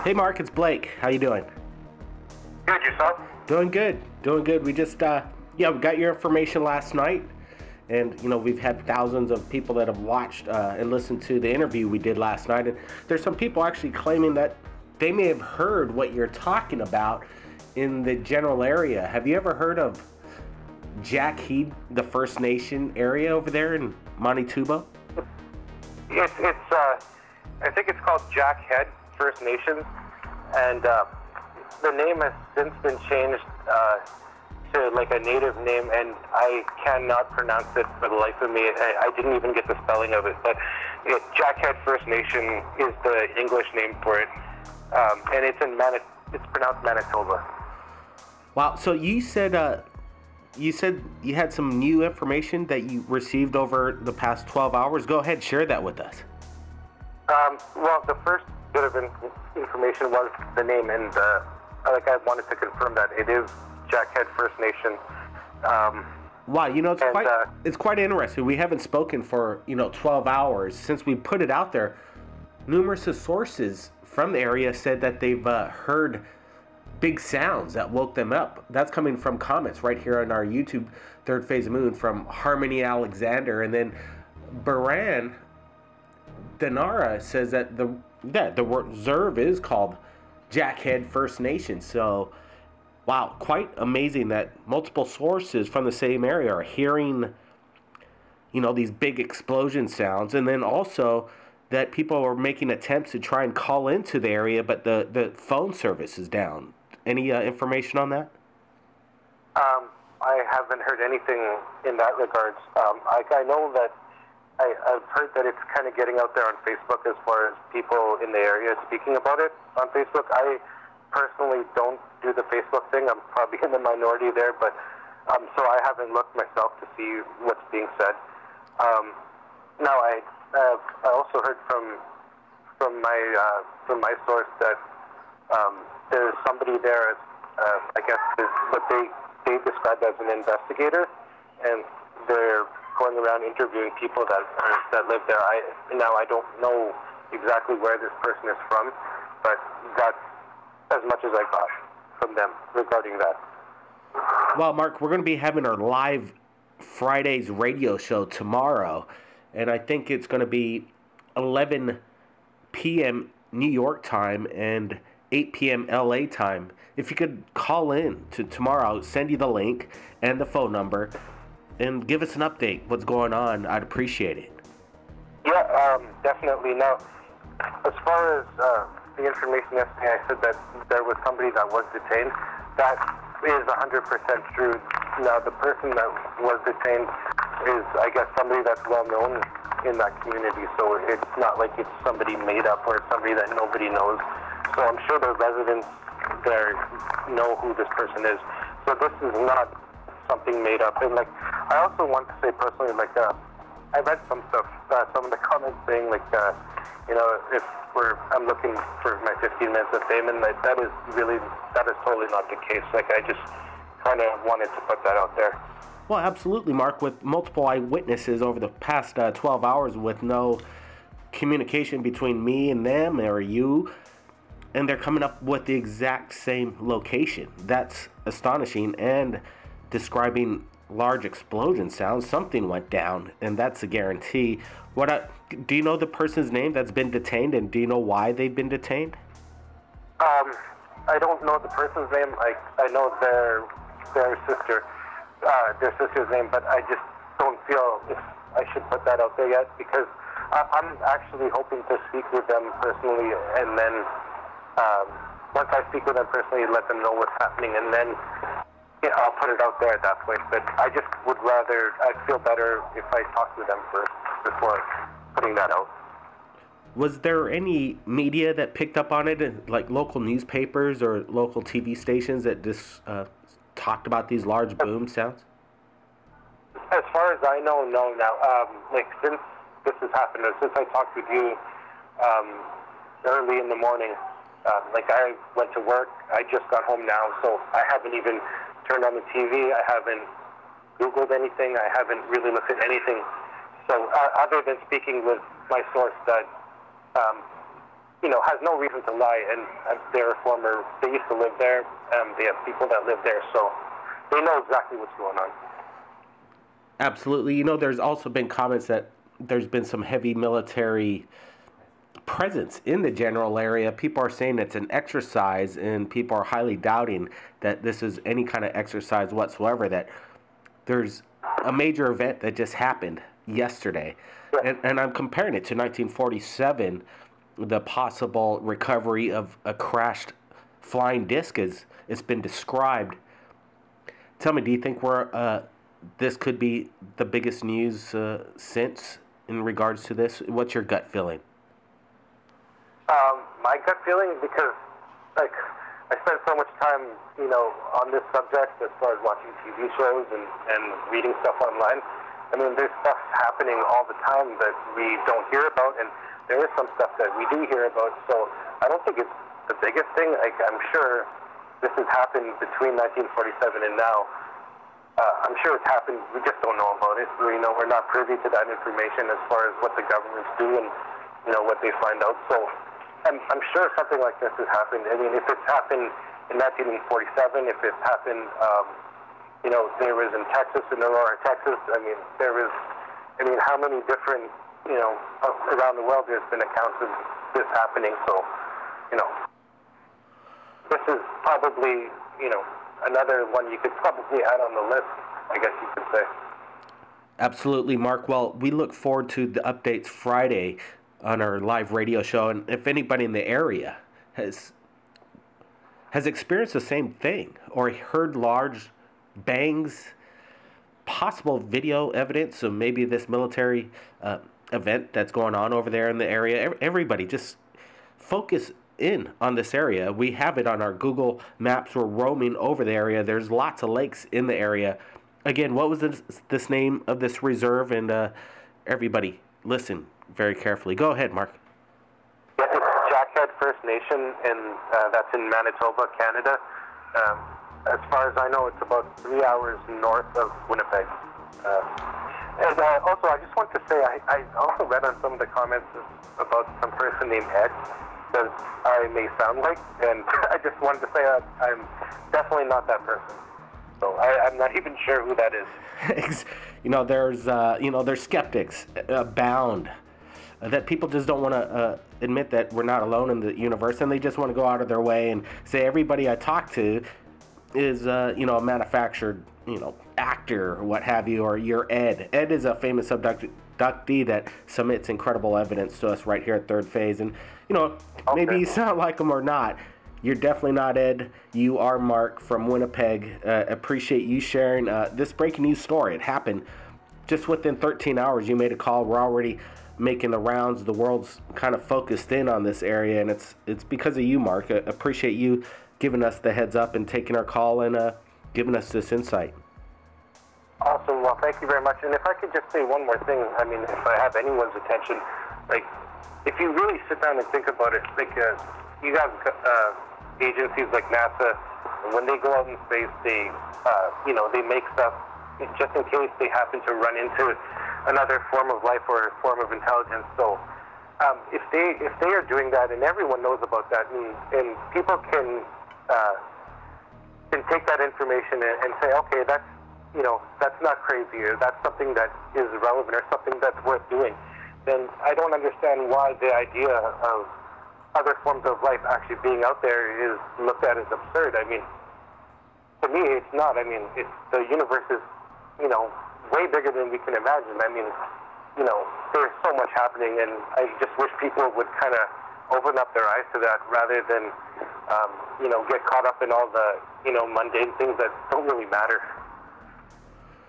Hey Mark, it's Blake. How you doing? Good, yourself? Doing good. We just we got your information last night, and we've had thousands of people that have watched and listened to the interview we did last night, and there's some people actually claiming that they may have heard what you're talking about in the general area. Have you ever heard of Jack Heed, the First Nation area over there in Manitoba? I think it's called Jack Head First Nation, and the name has since been changed to like a native name, and I cannot pronounce it for the life of me. I didn't even get the spelling of it, but Jack Head First Nation is the English name for it, and it's pronounced Manitoba. Wow. So you said you had some new information that you received over the past 12 hours. Go ahead, share that with us. Well, the first bit of information was the name, and I wanted to confirm that it is Jack Head First Nation. Wow, it's quite interesting. We haven't spoken for 12 hours since we put it out there. Numerous sources from the area said that they've heard big sounds that woke them up. That's coming from comments right here on our YouTube Third Phase of Moon from Harmony Alexander, and then Baran Denara says that the reserve is called Jack Head First Nation. So, wow, quite amazing that multiple sources from the same area are hearing, these big explosion sounds, and then also that people are making attempts to try and call into the area, but the phone service is down. Any information on that? I haven't heard anything in that regards. I know that I've heard that it's kind of getting out there on Facebook as far as people in the area speaking about it on Facebook. I personally don't do the Facebook thing. I'm probably in the minority there, but so I haven't looked myself to see what's being said. Now I also heard from my source that there's somebody there, I guess is what they described as an investigator, and they're going around interviewing people that live there. I don't know exactly where this person is from, but that's as much as I got from them regarding that. Well, Mark, we're going to be having our live Friday's radio show tomorrow, and I think it's going to be 11 p.m. New York time and 8 p.m. LA time. If you could call in to tomorrow, I'll send you the link and the phone number and give us an update what's going on. I'd appreciate it. Yeah, definitely. Now, as far as the information yesterday, I said that there was somebody that was detained. That is 100% true. Now, the person that was detained is, I guess, somebody that's well known in that community, so it's not like it's somebody made up or somebody that nobody knows. So I'm sure the residents there know who this person is. So this is not something made up. And I also want to say personally, I read some stuff, some of the comments saying if I'm looking for my 15 minutes of fame, and that is totally not the case. I just kind of wanted to put that out there. Well, absolutely, Mark. With multiple eyewitnesses over the past 12 hours with no communication between me and them or you, and they're coming up with the exact same location. That's astonishing, and describing large explosion sounds. Something went down, and that's a guarantee. Do you know the person's name that's been detained, and do you know why they've been detained? I don't know the person's name. I know their sister's name, but I just don't feel if I should put that out there yet, because I'm actually hoping to speak with them personally, and then once I speak with them personally, let them know what's happening, and then I'll put it out there at that point. But I just would rather, I'd feel better if I talk to them first before putting that out. Was there any media that picked up on it, like local newspapers or local TV stations that just talked about these large boom sounds? As far as I know, no. Now, since this has happened, or since I talked with you early in the morning, I went to work. I just got home now, so I haven't even turned on the TV. I haven't Googled anything. I haven't really looked at anything. So other than speaking with my source that has no reason to lie, and they used to live there, they have people that live there, so they know exactly what's going on. Absolutely. There's also been comments that there's been some heavy military presence in the general area. People are saying it's an exercise, and people are highly doubting that this is any kind of exercise whatsoever, that there's a major event that just happened yesterday. Yeah. And I'm comparing it to 1947, the possible recovery of a crashed flying disc as it's been described. Tell me, do you think this could be the biggest news since in regards to this? What's your gut feeling? My gut feeling, because I spend so much time, on this subject as far as watching TV shows and reading stuff online. I mean, there's stuff happening all the time that we don't hear about, and there is some stuff that we do hear about. So I don't think it's the biggest thing. I'm sure this has happened between 1947 and now. I'm sure it's happened. We just don't know about it. We're not privy to that information as far as what the governments do and what they find out. So I'm sure something like this has happened. I mean, if it's happened in 1947, if it's happened, there was in Texas, in Aurora, Texas. I mean, how many different, around the world there's been accounts of this happening. So, this is probably, another one you could probably add on the list, I guess you could say. Absolutely, Mark. Well, we look forward to the updates Friday on our live radio show, and if anybody in the area has experienced the same thing or heard large bangs, possible video evidence of maybe this military event that's going on over there in the area, everybody just focus in on this area. We have it on our Google Maps. We're roaming over the area. There's lots of lakes in the area. Again, what was this name of this reserve? And everybody, listen very carefully. Go ahead, Mark. Yeah, it's Jackhead First Nation, and that's in Manitoba, Canada. As far as I know, it's about 3 hours north of Winnipeg. And also, I just want to say, I also read on some of the comments about some person named Ed that I may sound like, and I just wanted to say I'm definitely not that person. So I'm not even sure who that is. There's skeptics abound. That people just don't want to admit that we're not alone in the universe, and they just want to go out of their way and say everybody I talk to is a manufactured actor or what have you, or you're Ed. Ed is a famous abductee that submits incredible evidence to us right here at Third Phase, and maybe you sound like him or not. You're definitely not Ed. You are Mark from Winnipeg. Appreciate you sharing this breaking news story. It happened just within 13 hours. You made a call. We're already making the rounds. The world's kind of focused in on this area, and it's because of you, Mark. Appreciate you giving us the heads up and taking our call and giving us this insight. Awesome. Well, thank you very much. And if I could just say one more thing, I mean, if I have anyone's attention, if you really sit down and think about it, you have agencies like NASA, and when they go out in space, they make stuff just in case they happen to run into another form of life or a form of intelligence. So if they are doing that, and everyone knows about that, and people can take that information and say, okay, that's not crazy, or that's something that is relevant, or something that's worth doing, then I don't understand why the idea of other forms of life actually being out there is looked at as absurd. I mean, to me, it's not. I mean, the universe is, way bigger than we can imagine. I mean, there's so much happening, and I just wish people would kind of open up their eyes to that rather than, get caught up in all the, mundane things that don't really matter.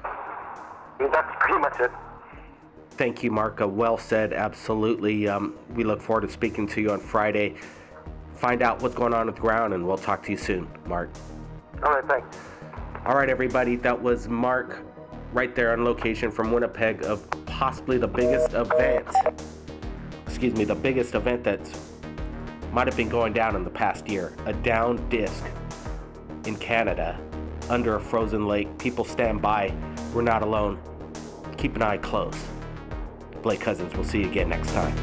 I mean, that's pretty much it. Thank you, Mark. Well said. Absolutely. We look forward to speaking to you on Friday. Find out what's going on the ground, and we'll talk to you soon, Mark. All right, thanks. All right, everybody. That was Mark right there on location from Winnipeg of possibly the biggest event. The biggest event that might have been going down in the past year. A down disc in Canada under a frozen lake. People stand by. We're not alone. Keep an eye close. Blake Cousins, we'll see you again next time.